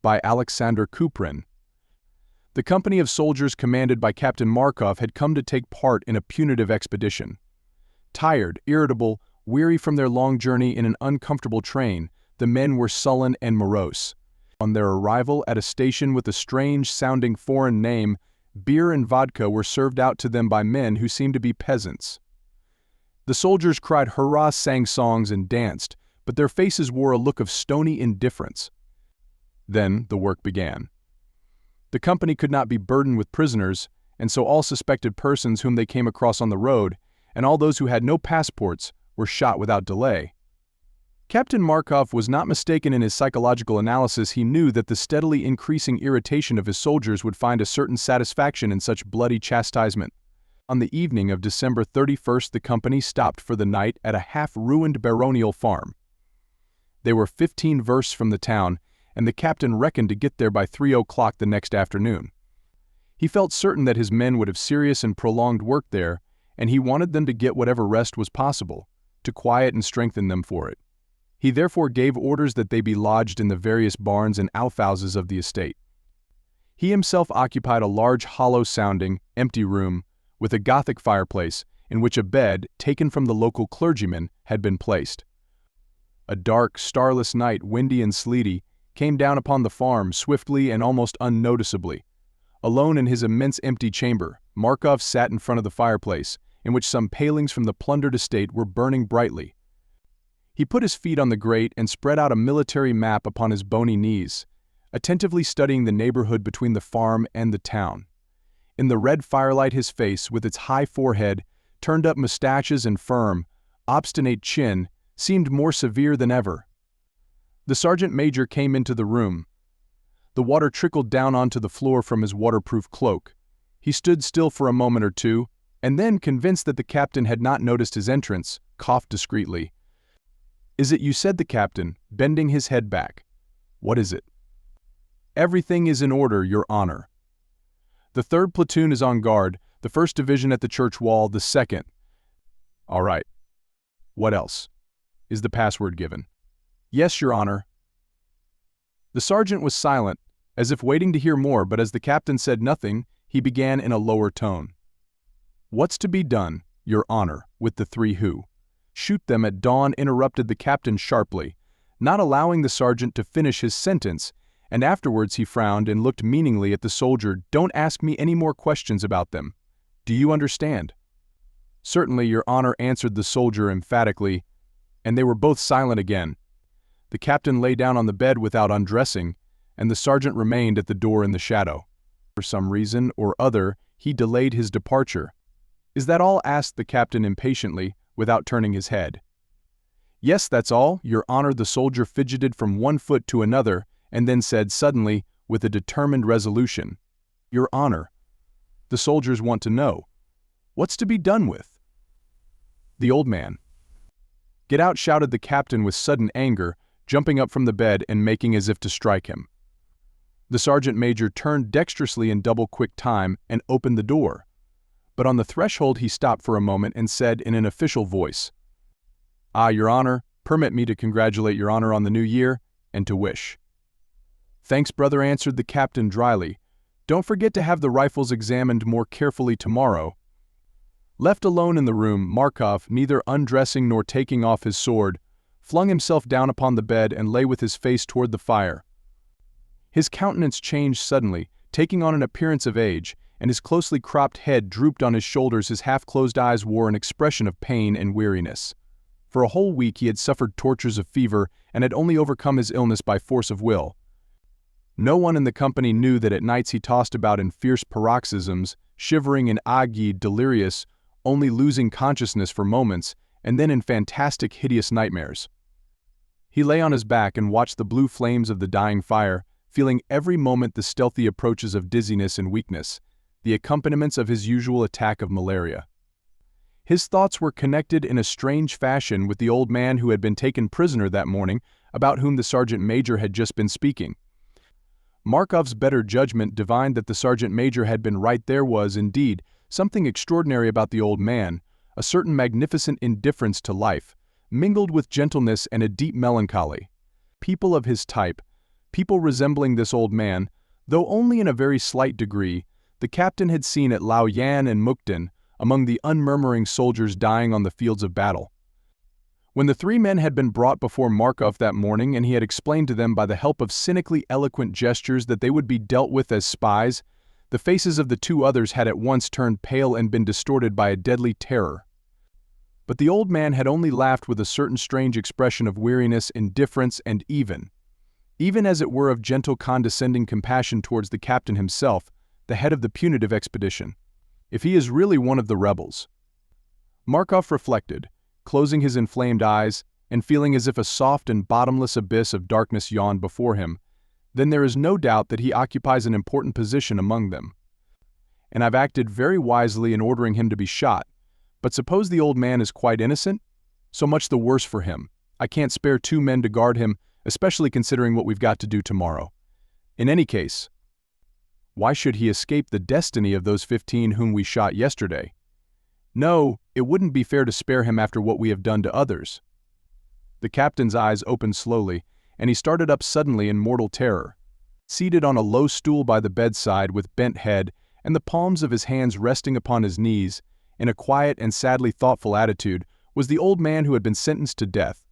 by Aleksandr Kuprin. The company of soldiers commanded by Captain Markof had come to take part in a punitive expedition. Tired, irritable, weary from their long journey in an uncomfortable train, the men were sullen and morose. On their arrival at a station with a strange-sounding foreign name, beer and vodka were served out to them by men who seemed to be peasants. The soldiers cried hurrah, sang songs, and danced, but their faces wore a look of stony indifference. Then the work began. The company could not be burdened with prisoners, and so all suspected persons whom they came across on the road, and all those who had no passports, were shot without delay. Captain Markof was not mistaken in his psychological analysis. He knew that the steadily increasing irritation of his soldiers would find a certain satisfaction in such bloody chastisement. On the evening of December 31st, the company stopped for the night at a half-ruined baronial farm. They were 15 versts from the town, and the captain reckoned to get there by 3 o'clock the next afternoon. He felt certain that his men would have serious and prolonged work there, and he wanted them to get whatever rest was possible, to quiet and strengthen them for it. He therefore gave orders that they be lodged in the various barns and outhouses of the estate. He himself occupied a large hollow-sounding, empty room, with a Gothic fireplace, in which a bed, taken from the local clergyman, had been placed. A dark, starless night, windy and sleety, came down upon the farm swiftly and almost unnoticeably. Alone in his immense empty chamber, Markof sat in front of the fireplace, in which some palings from the plundered estate were burning brightly. He put his feet on the grate and spread out a military map upon his bony knees, attentively studying the neighborhood between the farm and the town. In the red firelight his face, with its high forehead, turned-up mustaches and firm, obstinate chin, seemed more severe than ever. The sergeant major came into the room. The water trickled down onto the floor from his waterproof cloak. He stood still for a moment or two, and then, convinced that the captain had not noticed his entrance, coughed discreetly. "Is it you?" said the captain, bending his head back. "What is it?" "Everything is in order, Your Honor. The 3rd platoon is on guard, the 1st division at the church wall, the 2nd. "All right. What else? Is the password given?" "Yes, Your Honor." The sergeant was silent, as if waiting to hear more, but as the captain said nothing, he began in a lower tone. "What's to be done, Your Honor, with the 3 who shoot them at dawn?" interrupted the captain sharply, not allowing the sergeant to finish his sentence, and afterwards he frowned and looked meaningly at the soldier. "Don't ask me any more questions about them. Do you understand?" "Certainly, Your Honor," answered the soldier emphatically, and they were both silent again. The captain lay down on the bed without undressing, and the sergeant remained at the door in the shadow. For some reason or other, he delayed his departure. "Is that all?" asked the captain impatiently, without turning his head. "Yes, that's all, Your Honor." The soldier fidgeted from one foot to another, and then said suddenly, with a determined resolution, "Your Honor, the soldiers want to know, what's to be done with the old man?" "Get out!" shouted the captain with sudden anger, jumping up from the bed and making as if to strike him. The sergeant major turned dexterously in double-quick time and opened the door. But on the threshold he stopped for a moment and said in an official voice, "Ah, Your Honor, permit me to congratulate Your Honor on the new year, and to wish." "Thanks, brother," answered the captain dryly. "Don't forget to have the rifles examined more carefully tomorrow." Left alone in the room, Markof, neither undressing nor taking off his sword, flung himself down upon the bed and lay with his face toward the fire. His countenance changed suddenly, taking on an appearance of age, and his closely cropped head drooped on his shoulders. His half-closed eyes wore an expression of pain and weariness. For a whole week he had suffered tortures of fever and had only overcome his illness by force of will. No one in the company knew that at nights he tossed about in fierce paroxysms, shivering and ague, delirious, only losing consciousness for moments, and then in fantastic, hideous nightmares. He lay on his back and watched the blue flames of the dying fire, feeling every moment the stealthy approaches of dizziness and weakness, the accompaniments of his usual attack of malaria. His thoughts were connected in a strange fashion with the old man who had been taken prisoner that morning, about whom the sergeant major had just been speaking. Markov's better judgment divined that the sergeant major had been right. There was, indeed, something extraordinary about the old man, a certain magnificent indifference to life, mingled with gentleness and a deep melancholy. People of his type, people resembling this old man, though only in a very slight degree, the captain had seen at Lao Yan and Mukden, among the unmurmuring soldiers dying on the fields of battle. When the three men had been brought before Markov that morning and he had explained to them by the help of cynically eloquent gestures that they would be dealt with as spies, the faces of the two others had at once turned pale and been distorted by a deadly terror. But the old man had only laughed with a certain strange expression of weariness, indifference, and even as it were of gentle condescending compassion towards the captain himself, the head of the punitive expedition. If he is really one of the rebels. Markov reflected, closing his inflamed eyes and feeling as if a soft and bottomless abyss of darkness yawned before him, then there is no doubt that he occupies an important position among them. And I've acted very wisely in ordering him to be shot. But suppose the old man is quite innocent? So much the worse for him. I can't spare 2 men to guard him, especially considering what we've got to do tomorrow. In any case, why should he escape the destiny of those 15 whom we shot yesterday? No, it wouldn't be fair to spare him after what we have done to others. The captain's eyes opened slowly, and he started up suddenly in mortal terror. Seated on a low stool by the bedside with bent head and the palms of his hands resting upon his knees, in a quiet and sadly thoughtful attitude, was the old man who had been sentenced to death.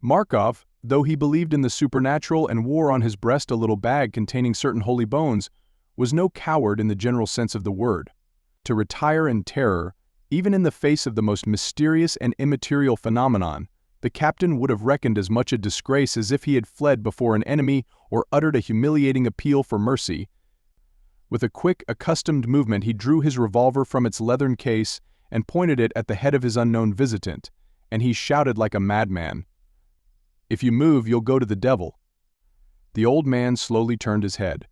Markov, though he believed in the supernatural and wore on his breast a little bag containing certain holy bones, was no coward in the general sense of the word. To retire in terror, even in the face of the most mysterious and immaterial phenomenon, the captain would have reckoned as much a disgrace as if he had fled before an enemy or uttered a humiliating appeal for mercy. With a quick, accustomed movement he drew his revolver from its leathern case and pointed it at the head of his unknown visitant, and he shouted like a madman, "If you move, you'll go to the devil." The old man slowly turned his head.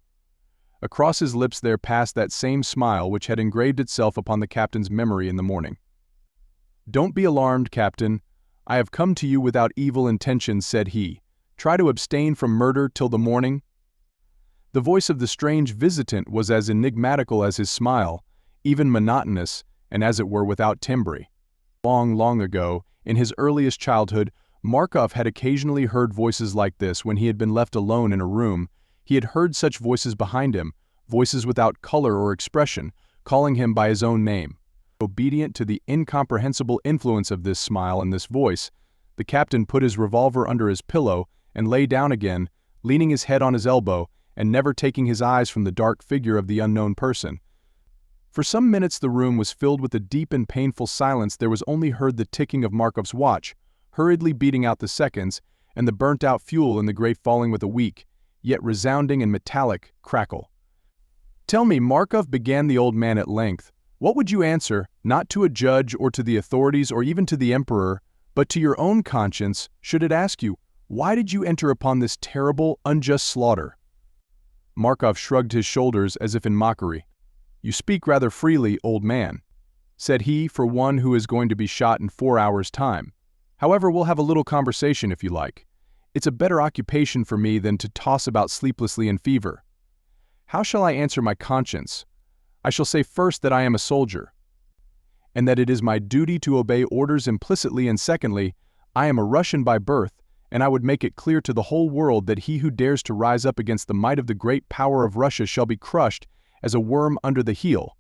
Across his lips there passed that same smile which had engraved itself upon the captain's memory in the morning. "Don't be alarmed, Captain. I have come to you without evil intentions," said he. "Try to abstain from murder till the morning." The voice of the strange visitant was as enigmatical as his smile, even monotonous, and as it were without timbre. Long, long ago, in his earliest childhood, Markov had occasionally heard voices like this when he had been left alone in a room. He had heard such voices behind him, voices without color or expression, calling him by his own name. Obedient to the incomprehensible influence of this smile and this voice, the captain put his revolver under his pillow and lay down again, leaning his head on his elbow and never taking his eyes from the dark figure of the unknown person. For some minutes the room was filled with a deep and painful silence. There was only heard the ticking of Markov's watch, hurriedly beating out the seconds, and the burnt-out fuel in the grate falling with a weak, yet resounding and metallic, crackle. "Tell me, Markov," began the old man at length, "what would you answer, not to a judge or to the authorities or even to the emperor, but to your own conscience, should it ask you, why did you enter upon this terrible, unjust slaughter?" Markov shrugged his shoulders as if in mockery. "You speak rather freely, old man," said he, "for one who is going to be shot in 4 hours' time. However, we'll have a little conversation if you like. It's a better occupation for me than to toss about sleeplessly in fever. How shall I answer my conscience? I shall say first that I am a soldier, and that it is my duty to obey orders implicitly, and secondly, I am a Russian by birth, and I would make it clear to the whole world that he who dares to rise up against the might of the great power of Russia shall be crushed as a worm under the heel,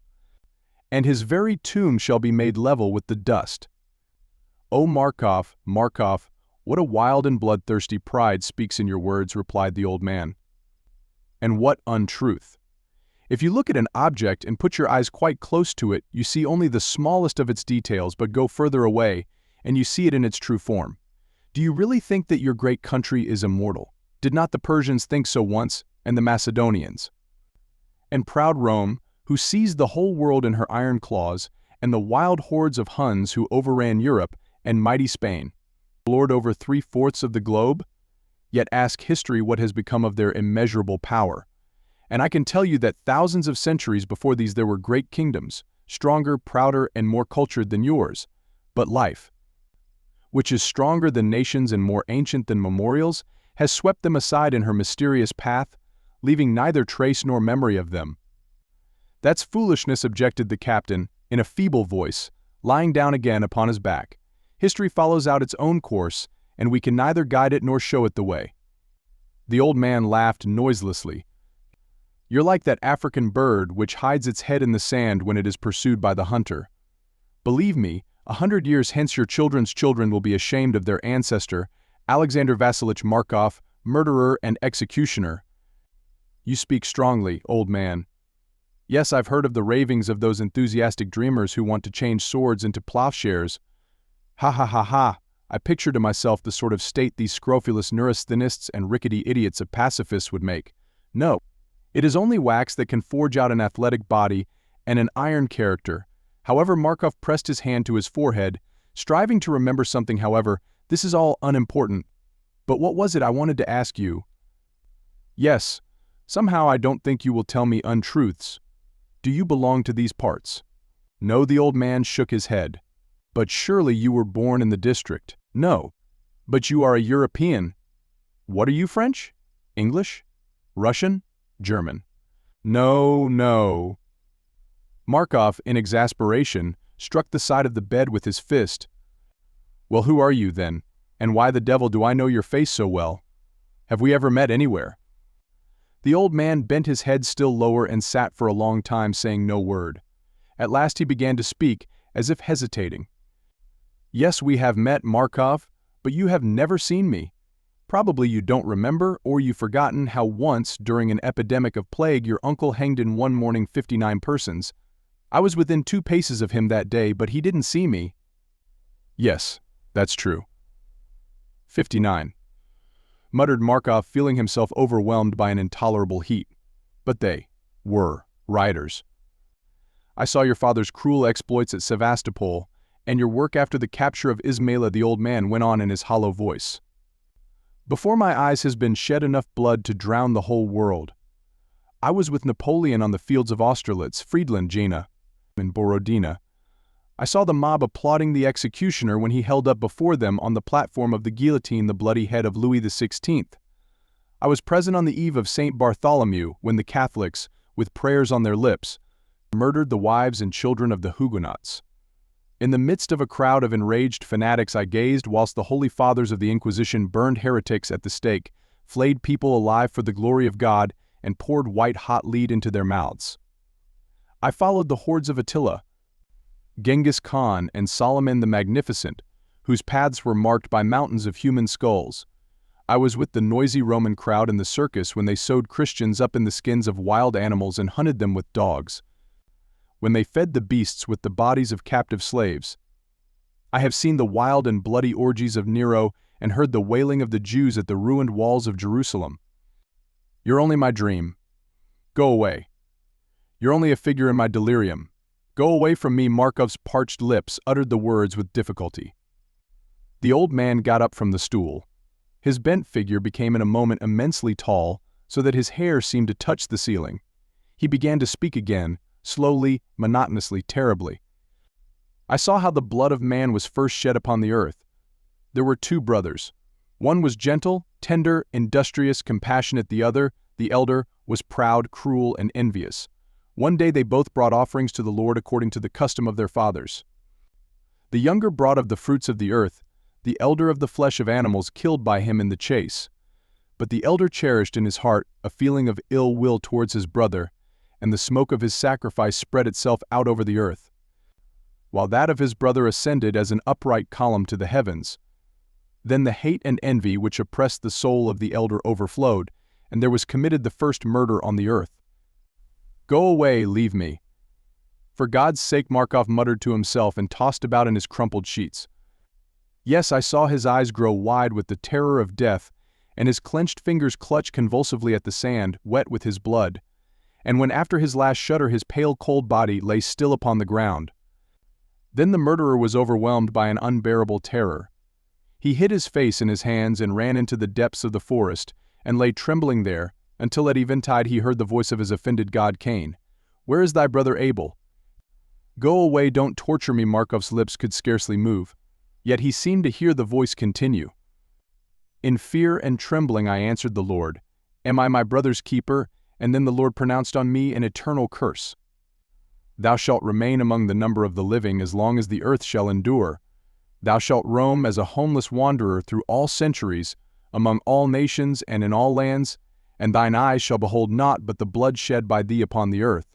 and his very tomb shall be made level with the dust." "O Markov, Markov, what a wild and bloodthirsty pride speaks in your words," replied the old man. "And what untruth! If you look at an object and put your eyes quite close to it, you see only the smallest of its details, but go further away, and you see it in its true form. Do you really think that your great country is immortal? Did not the Persians think so once, and the Macedonians? And proud Rome, who seized the whole world in her iron claws, and the wild hordes of Huns who overran Europe, and mighty Spain, lord over 3/4 of the globe? Yet ask history what has become of their immeasurable power. And I can tell you that thousands of centuries before these there were great kingdoms, stronger, prouder, and more cultured than yours. But life, which is stronger than nations and more ancient than memorials, has swept them aside in her mysterious path, leaving neither trace nor memory of them." "That's foolishness," objected the captain, in a feeble voice, lying down again upon his back. "History follows out its own course, and we can neither guide it nor show it the way." The old man laughed noiselessly. "You're like that African bird which hides its head in the sand when it is pursued by the hunter. Believe me, 100 years hence your children's children will be ashamed of their ancestor, Aleksandr Markof, murderer and executioner." "You speak strongly, old man. Yes, I've heard of the ravings of those enthusiastic dreamers who want to change swords into plowshares. Ha ha ha ha, I picture to myself the sort of state these scrofulous neurasthenists and rickety idiots of pacifists would make. No, it is only wax that can forge out an athletic body and an iron character." However, Markov pressed his hand to his forehead, striving to remember something. "However, this is all unimportant. But what was it I wanted to ask you?" "Yes, somehow I don't think you will tell me untruths. Do you belong to these parts?" "No," the old man shook his head. "But surely you were born in the district." "No." "But you are a European." "What are you, French? English? Russian? German?" "No, no." Markov, in exasperation, struck the side of the bed with his fist. "Well, who are you, then? And why the devil do I know your face so well? Have we ever met anywhere?" The old man bent his head still lower and sat for a long time saying no word. At last he began to speak, as if hesitating. "Yes, we have met, Markov, but you have never seen me. Probably you don't remember, or you've forgotten how once, during an epidemic of plague, your uncle hanged in one morning 59 persons. I was within 2 paces of him that day, but he didn't see me." "Yes, that's true." 59. Muttered Markov, feeling himself overwhelmed by an intolerable heat. "But they were rioters. I saw your father's cruel exploits at Sevastopol, and your work after the capture of Ismaila," the old man went on in his hollow voice. "Before my eyes has been shed enough blood to drown the whole world. I was with Napoleon on the fields of Austerlitz, Friedland, Jena, and Borodina. I saw the mob applauding the executioner when he held up before them on the platform of the guillotine the bloody head of Louis XVI. I was present on the eve of St. Bartholomew when the Catholics, with prayers on their lips, murdered the wives and children of the Huguenots. In the midst of a crowd of enraged fanatics I gazed whilst the holy fathers of the Inquisition burned heretics at the stake, flayed people alive for the glory of God, and poured white-hot lead into their mouths. I followed the hordes of Attila, Genghis Khan, and Solomon the Magnificent, whose paths were marked by mountains of human skulls. I was with the noisy Roman crowd in the circus when they sewed Christians up in the skins of wild animals and hunted them with dogs, when they fed the beasts with the bodies of captive slaves. I have seen the wild and bloody orgies of Nero and heard the wailing of the Jews at the ruined walls of Jerusalem. You're only my dream. Go away. You're only a figure in my delirium. Go away from me." Markov's parched lips uttered the words with difficulty. The old man got up from the stool. His bent figure became in a moment immensely tall, so that his hair seemed to touch the ceiling. He began to speak again, slowly, monotonously, terribly. "I saw how the blood of man was first shed upon the earth. There were 2 brothers. One was gentle, tender, industrious, compassionate. The other, the elder, was proud, cruel, and envious. One day they both brought offerings to the Lord according to the custom of their fathers. The younger brought of the fruits of the earth, the elder of the flesh of animals killed by him in the chase. But the elder cherished in his heart a feeling of ill will towards his brother, and the smoke of his sacrifice spread itself out over the earth, while that of his brother ascended as an upright column to the heavens. Then the hate and envy which oppressed the soul of the elder overflowed, and there was committed the first murder on the earth." "Go away, leave me." "For God's sake," Markov muttered to himself and tossed about in his crumpled sheets. Yes, I saw his eyes grow wide with the terror of death, and his clenched fingers clutch convulsively at the sand, wet with his blood. And when after his last shudder his pale cold body lay still upon the ground. Then the murderer was overwhelmed by an unbearable terror. He hid his face in his hands and ran into the depths of the forest, and lay trembling there, until at eventide he heard the voice of his offended god Cain. "Where is thy brother Abel?" "Go away, don't torture me." Markov's lips could scarcely move. Yet he seemed to hear the voice continue. "In fear and trembling I answered the Lord, Am I my brother's keeper? And then the Lord pronounced on me an eternal curse. Thou shalt remain among the number of the living as long as the earth shall endure. Thou shalt roam as a homeless wanderer through all centuries, among all nations and in all lands, and thine eyes shall behold naught but the blood shed by thee upon the earth.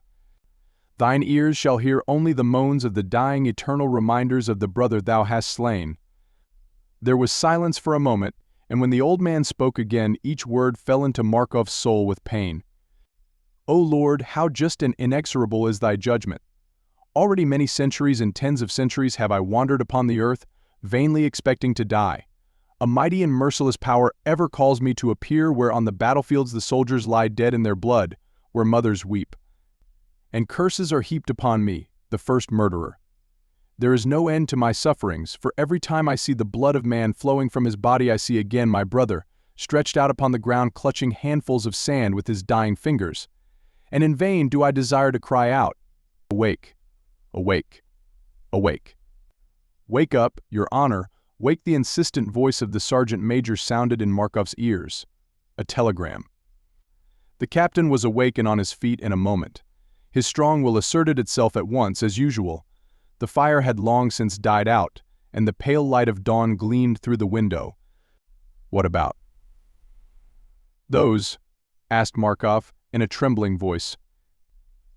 Thine ears shall hear only the moans of the dying, eternal reminders of the brother thou hast slain." There was silence for a moment, and when the old man spoke again, each word fell into Markov's soul with pain. "O Lord, how just and inexorable is thy judgment! Already many centuries and tens of centuries have I wandered upon the earth, vainly expecting to die. A mighty and merciless power ever calls me to appear where on the battlefields the soldiers lie dead in their blood, where mothers weep. And curses are heaped upon me, the first murderer. There is no end to my sufferings, for every time I see the blood of man flowing from his body I see again my brother, stretched out upon the ground clutching handfuls of sand with his dying fingers. And in vain do I desire to cry out, 'Awake, awake, awake.' Wake up, your honor, wake!" The insistent voice of the sergeant major sounded in Markov's ears. A telegram. The captain was awake and on his feet in a moment. His strong will asserted itself at once, as usual. The fire had long since died out, and the pale light of dawn gleamed through the window. "What about?" "Those?" asked Markov, in a trembling voice.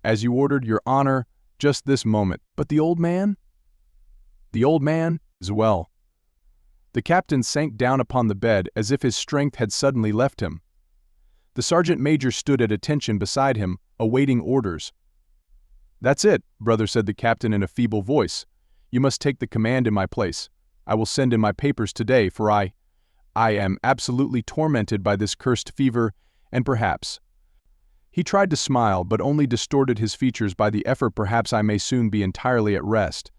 "As you ordered, your honor, just this moment. But the old man?" "The old man is well." The captain sank down upon the bed as if his strength had suddenly left him. The sergeant major stood at attention beside him, awaiting orders. "That's it, brother," said the captain in a feeble voice. "You must take the command in my place. I will send in my papers today, for I am absolutely tormented by this cursed fever, and perhaps—" He tried to smile, but only distorted his features by the effort. "Perhaps I may soon be entirely at rest."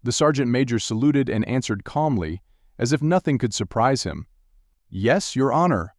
The sergeant major saluted and answered calmly, as if nothing could surprise him. "Yes, your honor,